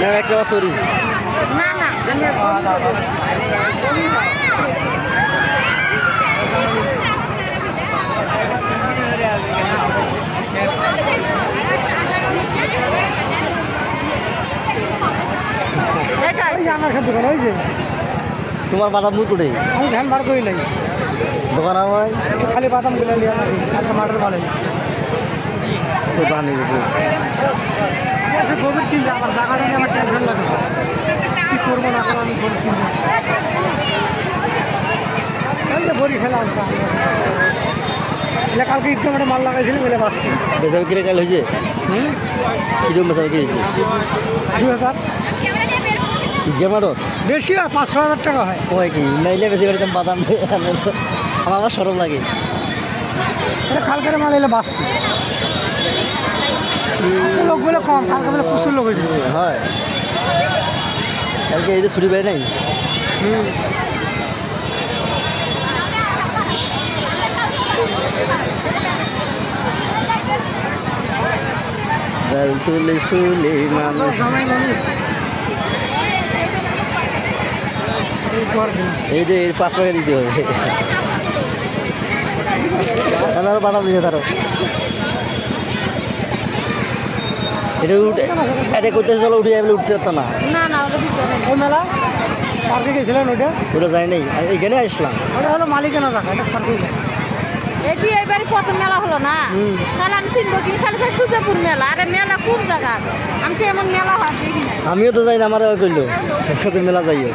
না একটা সরি না না আমার সাথে দোকান হয়েছে তোমার বাদাম মুখ উঠে আমি ধ্যান বার করি নাই দোকান আমার খালি বাদাম গুলো নিয়ে আমার একটা মাটার ভালো সুদানি গভীর চিন্তা আমার জায়গাটা নিয়ে আমার টেনশন লাগছে কী করবো না করবো আমি গভীর চিন্তা বড়ি খেলা আনছে এলে কালকে ঈদ মাঠে মাল লাগাইছিলাম বলে বাঁচছি বেচাবে কিরে কাল হয়েছে কিরকম বেচাবে কি হয়েছে 2000 গেমারও বেশি হয় 5,000 টাকা হয় কয় কি নাইলে বেশি করে বাদাম আমার সরম লাগে এটা কালকের মাল এলে বাঁচছি লোক বলে কম কালকে বলে প্রচুর লোক হয়েছিল হয় কালকে এই যে ছুটি পাই নাই ডাল তুলে শুলে মানুষ এই যে 5 টাকা দিতে হবে আরো বাদাম দিয়েছে তারও এটা উঠে এটা করতে চলো উঠে যাবে উঠতে পারতো না না না ওটা ভিতরে ওই মেলা পার্কে গেছিলেন ওইটা ওটা যায় নাই এখানে আসলাম ওটা হলো মালিকানা জায়গা এটা পার্কে যায় এটি এবারে প্রথম মেলা হলো না তাহলে আমি চিনবো কি খালি সূর্যপুর মেলা আরে মেলা কোন জায়গা আমি তো এমন মেলা হয় দেখি না আমিও তো যাই না আমারও করলো একসাথে মেলা যাইও